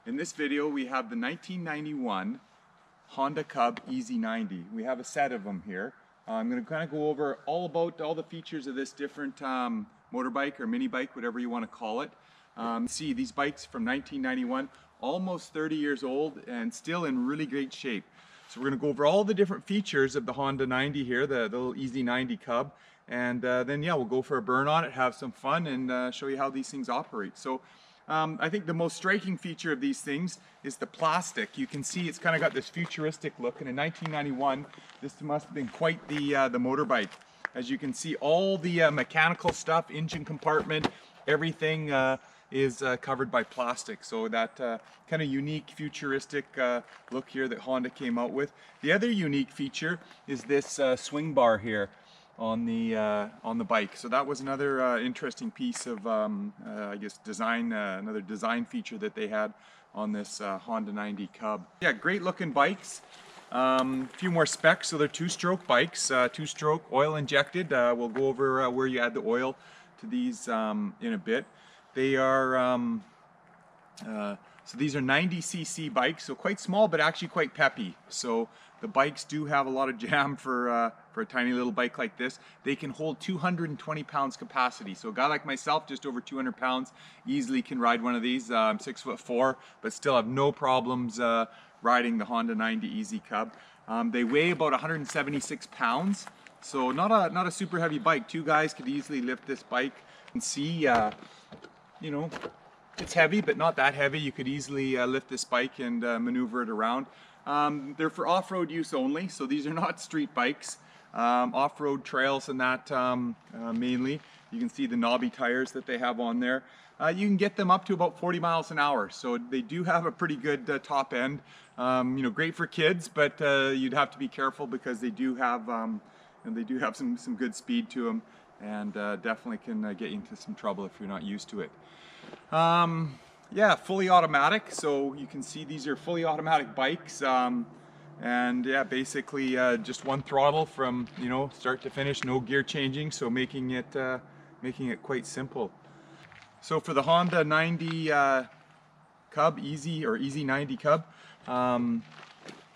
In this video we have the 1991 Honda Cub EZ90. We have a set of them here. I'm going to kind of go over all the features of this different motorbike or mini bike, whatever you want to call it. See, these bikes from 1991, almost 30 years old and still in really great shape. So we're going to go over all the different features of the Honda 90 here, the little EZ90 Cub, and then yeah, we'll go for a burn on it, have some fun, and show you how these things operate. So I think the most striking feature of these things is the plastic. You can see it's kind of got this futuristic look, and in 1991 this must have been quite the motorbike. As you can see, all the mechanical stuff, engine compartment, everything is covered by plastic. So that kind of unique futuristic look here that Honda came out with. The other unique feature is this swing bar here on the bike. So that was another interesting piece of I guess design, another design feature that they had on this Honda 90 Cub. Yeah, great looking bikes. A few more specs. So they're two-stroke bikes, two-stroke oil injected. We'll go over where you add the oil to these in a bit. They are so these are 90cc bikes, so quite small but actually quite peppy. So the bikes do have a lot of jam for a tiny little bike like this. They can hold 220 pounds capacity. So a guy like myself, just over 200 pounds, easily can ride one of these. I'm 6'4", but still have no problems riding the Honda 90 EZ Cub. They weigh about 176 pounds, so not a super heavy bike. Two guys could easily lift this bike. You can see, you know, it's heavy, but not that heavy. You could easily lift this bike and maneuver it around. They're for off-road use only, so these are not street bikes. Off-road trails and that mainly. You can see the knobby tires that they have on there. You can get them up to about 40 miles an hour, so they do have a pretty good top end. You know, great for kids, but you'd have to be careful because they do have some good speed to them, and definitely can get you into some trouble if you're not used to it. Yeah, fully automatic, so you can see these are fully automatic bikes, and yeah, basically just one throttle from, you know, start to finish, no gear changing, so making it quite simple. So for the Honda 90 Cub EZ or EZ90 Cub,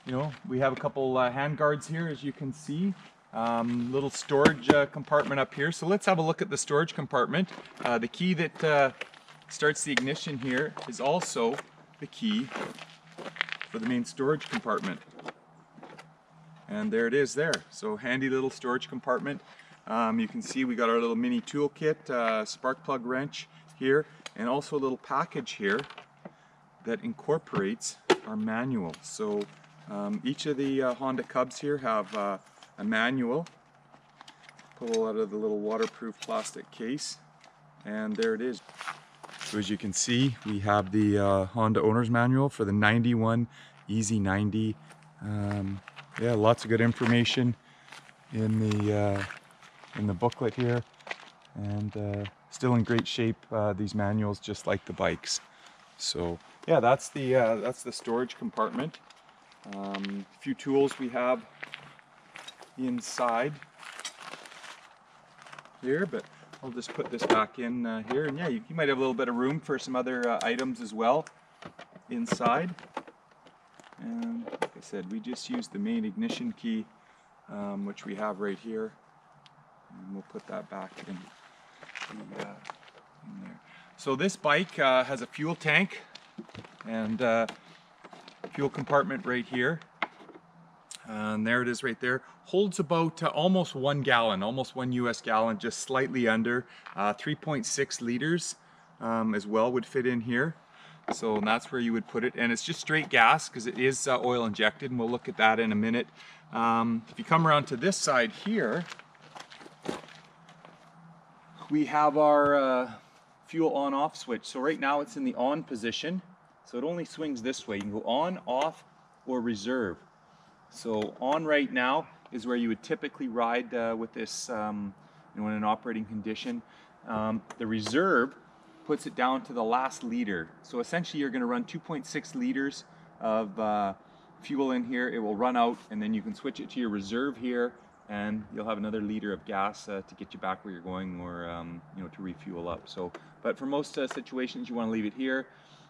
you know, we have a couple hand guards here, as you can see. Little storage compartment up here. So let's have a look at the storage compartment. The key that starts the ignition here is also the key for the main storage compartment. And there it is there. So handy little storage compartment. You can see we got our little mini toolkit, spark plug wrench here, and also a little package here that incorporates our manual. So each of the Honda Cubs here have a manual. Pull out of the little waterproof plastic case, and there it is. So as you can see, we have the Honda owner's manual for the 91 EZ90. Yeah, lots of good information in the booklet here, and still in great shape. These manuals, just like the bikes. So yeah, that's the storage compartment. A few tools we have inside here, but I'll just put this back in here, and yeah, you might have a little bit of room for some other items as well inside. And like I said, we just use the main ignition key, which we have right here, and we'll put that back in there. So this bike has a fuel tank and fuel compartment right here. And there it is right there. Holds about almost 1 gallon, almost 1 US gallon, just slightly under. 3.6 liters as well would fit in here. So that's where you would put it. And it's just straight gas because it is oil injected, and we'll look at that in a minute. If you come around to this side here, we have our fuel on-off switch. So right now it's in the on position. So it only swings this way. You can go on, off, or reserve. So on right now is where you would typically ride with this, you know, in an operating condition. The reserve puts it down to the last liter. So essentially you're going to run 2.6 liters of fuel in here. It will run out, and then you can switch it to your reserve here, and you'll have another liter of gas to get you back where you're going, or you know, to refuel up. So, but for most situations, you want to leave it here.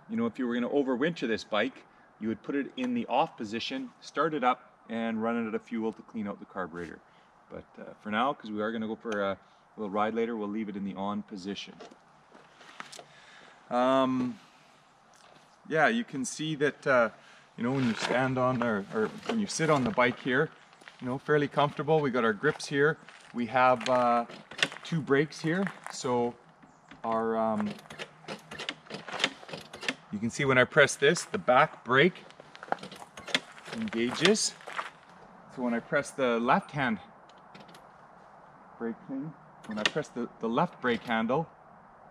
you know, if you were going to overwinter this bike, you would put it in the off position, start it up, and run it out of fuel to clean out the carburetor. But for now, because we are going to go for a little ride later, we'll leave it in the on position. Yeah, you can see that, you know, when you stand on or when you sit on the bike here, you know, fairly comfortable. We got our grips here. We have 2 brakes here. So our, you can see when I press this, the back brake engages. So when I press the left hand brake thing, when I press the left brake handle,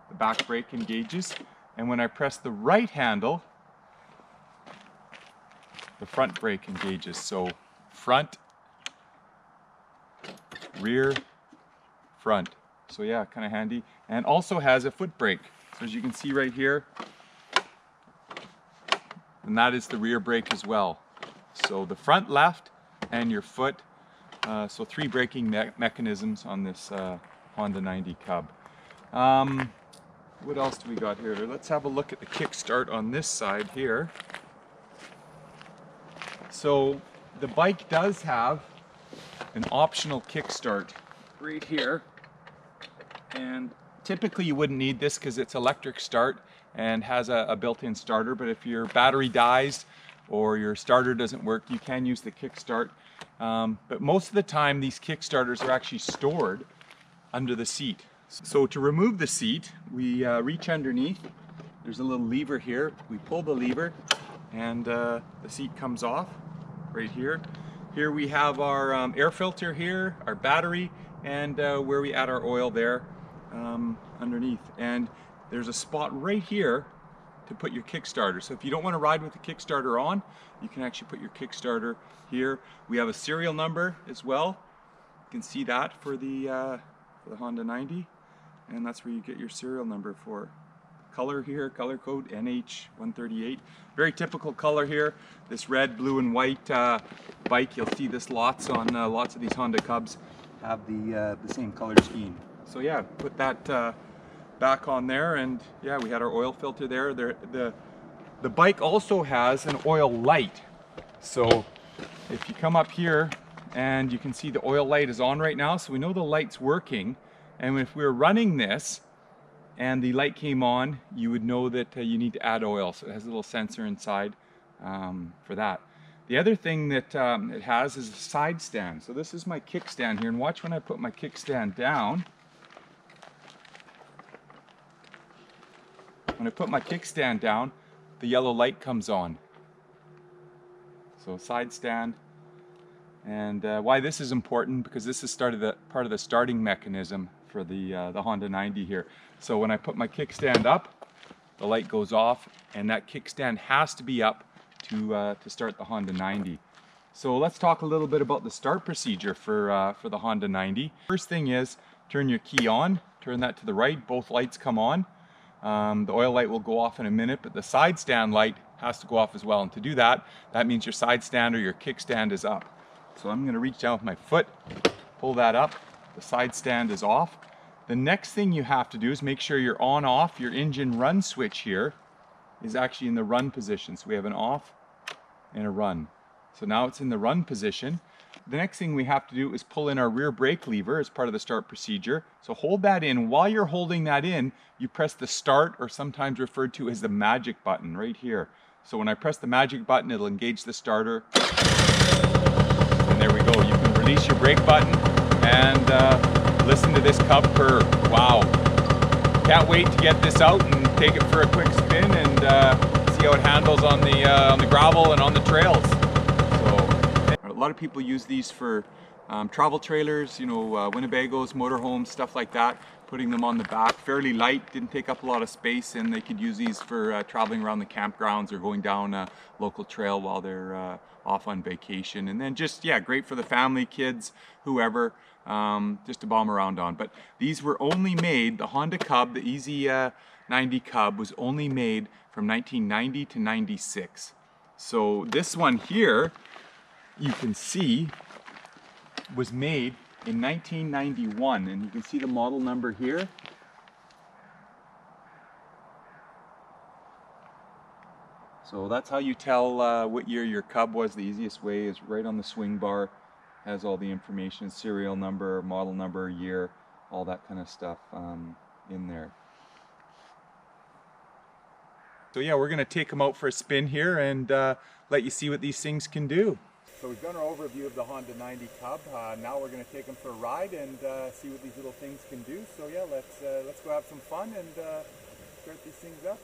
the back brake engages. And when I press the right handle, the front brake engages. So front, rear, front. So yeah, kind of handy. And also has a foot brake. So as you can see right here, and that is the rear brake as well. So the front left and your foot. So 3 braking mechanisms on this Honda 90 Cub. What else do we got here? Let's have a look at the kickstart on this side here. So the bike does have an optional kickstart right here. And typically you wouldn't need this because it's electric start and has a built-in starter, but if your battery dies or your starter doesn't work, you can use the kickstart. But most of the time these kickstarters are actually stored under the seat. So to remove the seat, we reach underneath. There's a little lever here. We pull the lever and the seat comes off right here. Here we have our air filter here, our battery, and where we add our oil there underneath. And there's a spot right here to put your Kickstarter. So if you don't want to ride with the Kickstarter on, you can actually put your Kickstarter here. We have a serial number as well. You can see that for the Honda 90, and that's where you get your serial number for. Color here, color code NH138. Very typical color here. This red, blue, and white bike. You'll see this lots on lots of these Honda Cubs have the same color scheme. So yeah, put that back on there, and yeah, we had our oil filter there. The bike also has an oil light. So if you come up here, and you can see the oil light is on right now, so we know the light's working. And if we were running this and the light came on, you would know that you need to add oil. So it has a little sensor inside for that. The other thing that it has is a side stand. So this is my kickstand here, and watch when I put my kickstand down. When I put my kickstand down, the yellow light comes on. So side stand. And why this is important, because this is part of the starting mechanism for the Honda 90 here. So when I put my kickstand up, the light goes off, and that kickstand has to be up to start the Honda 90. So let's talk a little bit about the start procedure for the Honda 90. First thing is turn your key on, turn that to the right, both lights come on. The oil light will go off in a minute, but the side stand light has to go off as well. And to do that, that means your side stand or your kickstand is up. So I'm going to reach down with my foot, pull that up, the side stand is off. The next thing you have to do is make sure your on-off, your engine run switch here is actually in the run position. So we have an off and a run. So now it's in the run position. The next thing we have to do is pull in our rear brake lever as part of the start procedure. So hold that in. While you're holding that in, you press the start, or sometimes referred to as the magic button right here. So when I press the magic button, it'll engage the starter. And there we go. You can release your brake button and listen to this Cub purr. Wow. Can't wait to get this out and take it for a quick spin and see how it handles on the gravel and on the trails. A lot of people use these for travel trailers, you know, Winnebagos, motorhomes, stuff like that, putting them on the back. Fairly light, didn't take up a lot of space, and they could use these for traveling around the campgrounds or going down a local trail while they're off on vacation. And then just, yeah, great for the family, kids, whoever, just to bomb around on. But these were only made, the Honda Cub, the EZ90 Cub, was only made from 1990 to 96. So this one here, you can see, was made in 1991, and you can see the model number here. So that's how you tell what year your Cub was. The easiest way is right on the swing bar. Has all the information, serial number, model number, year, all that kind of stuff in there. So yeah, we're going to take them out for a spin here and let you see what these things can do. So we've done our overview of the Honda 90 Cub. Now we're going to take them for a ride and see what these little things can do. So yeah, let's go have some fun and start these things up.